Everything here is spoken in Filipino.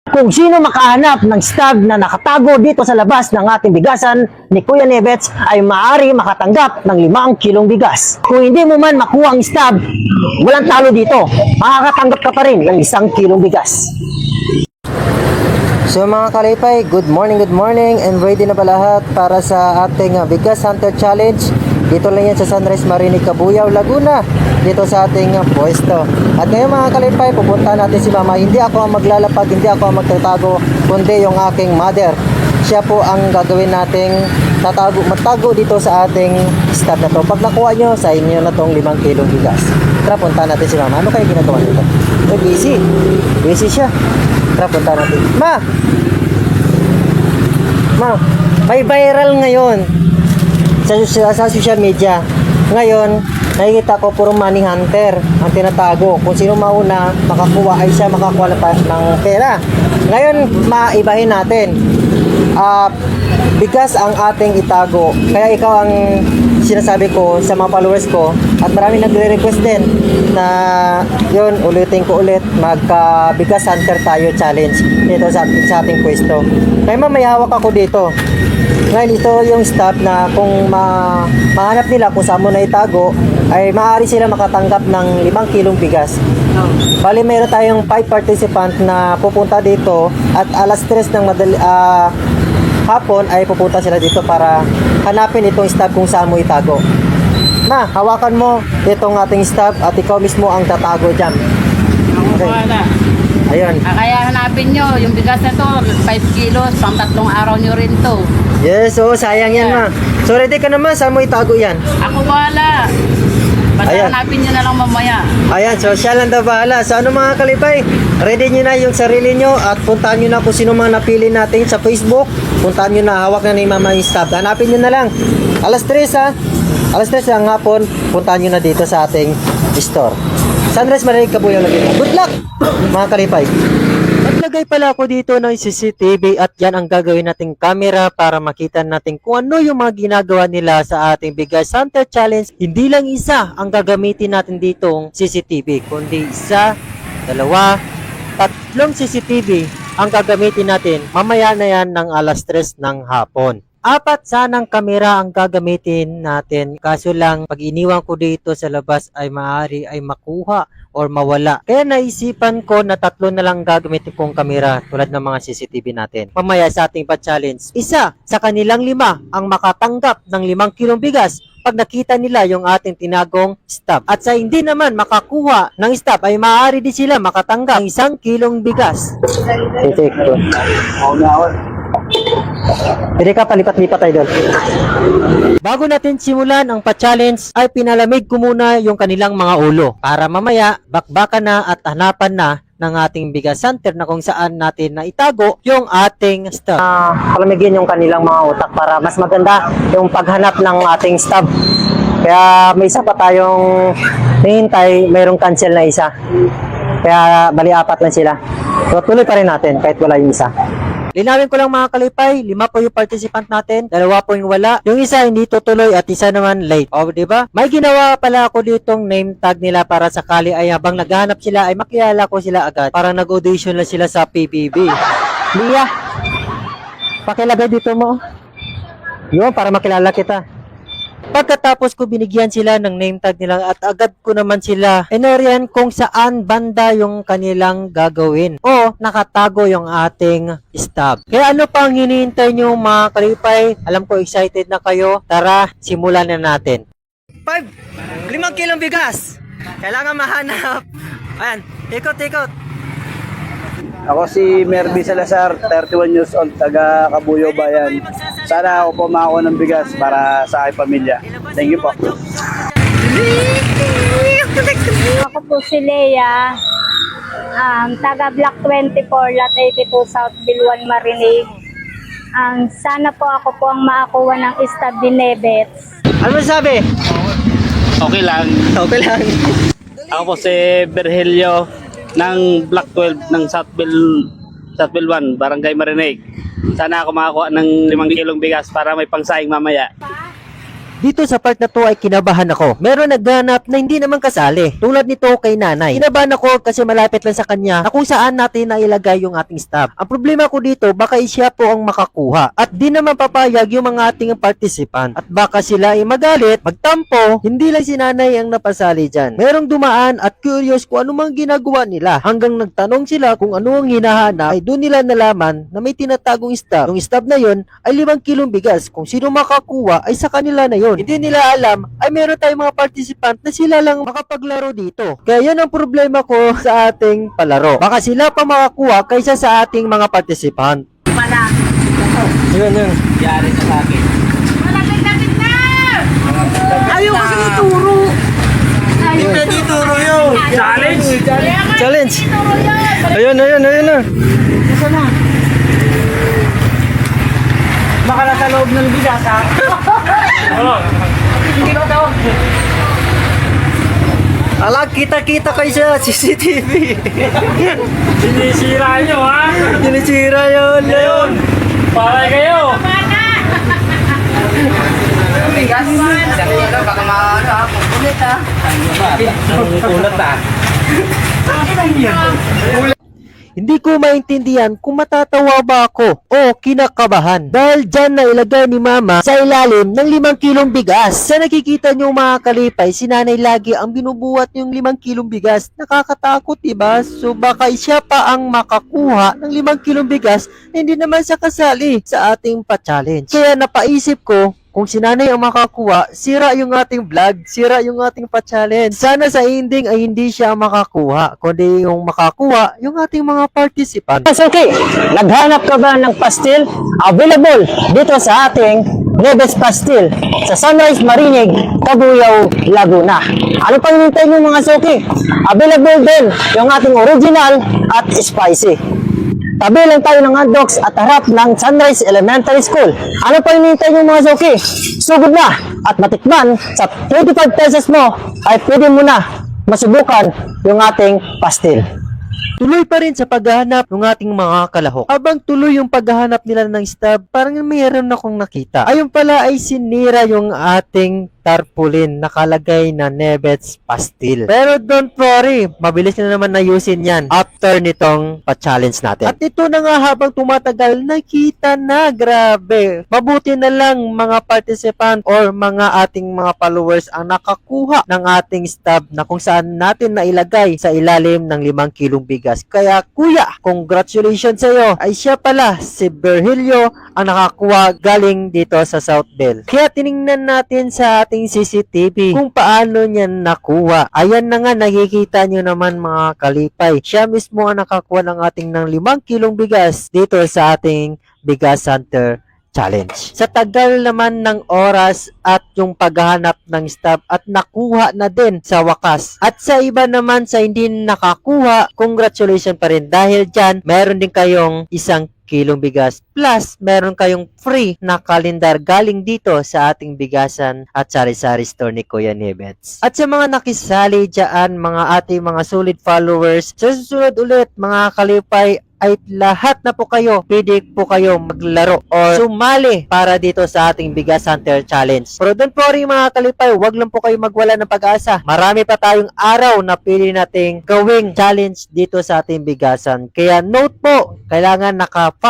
Kung sino makahanap ng stag na nakatago dito sa labas ng ating bigasan ni Kuya Nevets ay maaari makatanggap ng 5 kilong bigas. Kung hindi mo man makuha ang stag, walang talo dito. Makakatanggap ka pa rin ng 1 kilong bigas. So mga kalipay, good morning and ready na ba lahat para sa ating Bigas Hunter Challenge? Dito lang yan sa Sunrise Marinig, Cabuyao, Laguna, dito sa ating pwesto. At ngayon mga kalipay, pupunta natin si Mama. Hindi ako ang maglalapag, hindi ako ang magtatago, kundi yung aking mother. Siya po ang gagawin nating magtago dito sa ating stop na to. Pag nakuha nyo, sa inyo na tong 5 kilong bigas. Tara, punta natin si Mama. Ano kayo ginagawa nito? Busy siya. Tara, punta natin. Ma, may viral ngayon sa social media. Ngayon, nakikita ko puro money hunter ang tinatago. Kung sino mauna makakuha ay siya makakuha ng pera. Ngayon, maibahin natin. Bigas ang ating itago. Kaya ikaw ang sinasabi ko sa mga followers ko, at marami nagre-request din na yun, ulitin ko ulit, magka Bigas Hunter tayo challenge dito sa ating pwesto. Kaya may hawak ako dito. Ngayon, ito yung stop na kung mahanap nila kung saan mo na itago, ay maaari sila makatanggap ng 5 kilong bigas. Bali, meron tayong 5 participant na pupunta dito at alas 3 ng hapon ay pupunta sila dito para hanapin itong stop kung saan mo itago. Na, hawakan mo itong ating stop at ikaw mismo ang tatago dyan. Okay. Ayun. Kaya hanapin nyo, yung bigas na to, 5 kilos, pang 3 araw nyo rin to. Yes, sayang yan, Ma. So, ready ka naman, saan mo itago yan? Ako bahala. Basta Ayan. hanapin nyo na lang mamaya. Ayan, so siya lang daw bahala. So ano mga kalipay, ready nyo na yung sarili nyo at puntahan nyo na kung sino mga napili natin sa Facebook. Puntahan nyo na, hawak na ni Mama yung stop. Hanapin nyo na lang. Alas 3 ha. Alas 3 ng hapon, puntahan nyo na dito sa ating store. Sunrise Marinig, Cabuyao, Laguna. Good luck mga kalipay. Naglagay pala ako dito ng CCTV at yan ang gagawin nating camera para makita natin kung ano yung mga ginagawa nila sa ating Bigas Hunter Challenge. Hindi lang isa ang gagamitin natin ditong CCTV, kundi 1, 2, 3 CCTV ang gagamitin natin. Mamaya na yan ng alas 3 ng hapon. 4 sanang kamera ang gagamitin natin, kaso lang pag iniwan ko dito sa labas ay maaari ay makuha or mawala. Kaya naisipan ko na 3 na lang gagamitin kong kamera tulad ng mga CCTV natin. Mamaya sa ating pa-challenge, isa sa kanilang 5 ang makatanggap ng 5 kilong bigas pag nakita nila yung ating tinagong stop. At sa hindi naman makakuha ng stop ay maaari din sila makatanggap ng 1 kilong bigas. Titik ko. Pwede ka palipat-lipat, idol. Bago natin simulan ang pa-challenge ay pinalamig ko muna yung kanilang mga ulo para mamaya bakbakan na at hanapan na ng ating Bigas Hunter na kung saan natin na itago yung ating stub. Palamigin yung kanilang mga utak para mas maganda yung paghanap ng ating stub. Kaya may isa pa tayong hihintay, mayroong cancel na isa. Kaya bali 4 lang sila. So tuloy pa rin natin kahit wala yung isa. Linawin ko lang mga kalipay, 5 po yung participant natin, 2 po yung wala. Yung isa hindi tutuloy at isa naman late. O, diba? May ginawa pala ako ditong name tag nila para sakali ay habang naghahanap sila ay makilala ko sila agad. Parang nag-audition lang sila sa PBB. Lia, pakilagay dito mo. Yun, para makilala kita. Pagkatapos ko binigyan sila ng name tag nila at agad ko naman sila inorian kung saan banda yung kanilang gagawin o nakatago yung ating stop. Kaya ano pang hinihintay nyo mga kalipay? Alam ko excited na kayo. Tara, simulan na natin. 5 kilong bigas. Kailangan mahanap. Ayan, ikot. Ako si Merby Salazar, 31 years old, taga Cabuyao Bayan. Sana ako po makakuha ng bigas para sa aking pamilya. Thank you po. Ako po si Lea, taga Block 24, Lot 82, South Bill 1, Marinig. Sana po ako po ang makakuha ng stab ni Nevets. Ano masabi? Okay lang. Okay lang. Ako po si Virgilio ng Block 12 ng Southville 1, Barangay Marinig. Sana ako makakuha ng 5 kilong bigas para may pangsaing mamaya. Dito sa part na to ay kinabahan ako. Meron naghanap na hindi naman kasali. Tulad nito kay nanay. Kinabahan ako kasi malapit lang sa kanya na kung saan natin nailagay yung ating stub. Ang problema ko dito, baka siya po ang makakuha. At di naman papayag yung mga ating participant. At baka sila ay magalit, magtampo, hindi lang si nanay ang napasali dyan. Merong dumaan at curious kung ano mang ginagawa nila. Hanggang nagtanong sila kung ano ang hinahanap, ay doon nila nalaman na may tinatagong stub. Yung stub na yon ay 5 kilong bigas. Kung sino makakuha ay sa kanila na yon. Hindi nila alam ay meron tayong mga participant na sila lang makapaglaro dito. Kaya yan ang problema ko sa ating palaro. Baka sila pa makakuha kaysa sa ating mga participant. Yun. Yari na sa akin. Ayaw kasi ituro. Challenge! Ayun na. Baka nasa loob ng bigas, ha? Ala, kita-kita kayo sa CCTV. Sinisira nyo, ha? Sinisira yun, Leon. Para kayo. Hindi ko maintindihan kung matatawa ba ako o kinakabahan. Dahil dyan na ilagay ni mama sa ilalim ng 5 kilong bigas. Sa nakikita nyo mga kalipay, si nanay lagi ang binubuhat yung 5 kilong bigas. Nakakatakot, diba? So baka siya pa ang makakuha ng 5 kilong bigas na hindi naman siya kasali sa ating pa-challenge. Kaya napaisip ko, kung si nanay ang makakuha, sira yung ating vlog, sira yung ating pa-challenge. Sana sa ending ay hindi siya ang makakuha, kundi yung makakuha, yung ating mga participant. Okay, naghanap ka ba ng pastil? Available dito sa ating Neves Pastil sa Sunrise Marinig, Cabuyao, Laguna. Ano pang hinintay nyo mga suki? Available din yung ating original at spicy. Tabi lang tayo ng hotdogs at harap ng Sunrise Elementary School. Ano pa hinihintay nyo mga suki? Sugod na at matikman sa 25 pesos mo ay pwede mo na masubukan yung ating pastil. Tuloy pa rin sa paghahanap ng ating mga kalahok. Habang tuloy yung paghahanap nila ng stub, parang mayroon akong nakita. Ayun pala ay sinira yung ating tarpaulin nakalagay na Nevets Pastil. Pero don't worry, mabilis na naman ayusin yan after nitong pa-challenge natin. At ito na nga habang tumatagal, nakita na, grabe. Mabuti na lang mga participant or mga ating mga followers ang nakakuha ng ating stub na kung saan natin nailagay sa ilalim ng 5 kilong bigas. Kaya kuya, congratulations sa iyo. Ay siya pala, si Virgilio ang nakakuha galing dito sa South Bell. Kaya tiningnan natin sa ating CCTV kung paano niya nakuha. Ayan na nga, nakikita nyo naman mga kalipay. Siya mismo ang nakakuha ng ating ng 5 kilong bigas dito sa ating Bigas Hunter Challenge. Sa tagal naman ng oras at yung paghahanap ng stub at nakuha na din sa wakas. At sa iba naman sa hindi nakakuha, congratulations pa rin dahil dyan meron din kayong 1 kilong bigas plus meron kayong free na kalendar galing dito sa ating bigasan at sari-sari store ni Kuya Nevets. At sa mga nakisali dyan, mga ating mga solid followers, sa susunod ulit mga kalipay ay lahat na po kayo, pwede po kayo maglaro or sumali para dito sa ating Bigas Hunter Challenge. Pero don't worry mga kalipay, wag lang po kayo magwala ng pag-asa. Marami pa tayong araw na pwede nating gawing challenge dito sa ating bigasan. Kaya note po, kailangan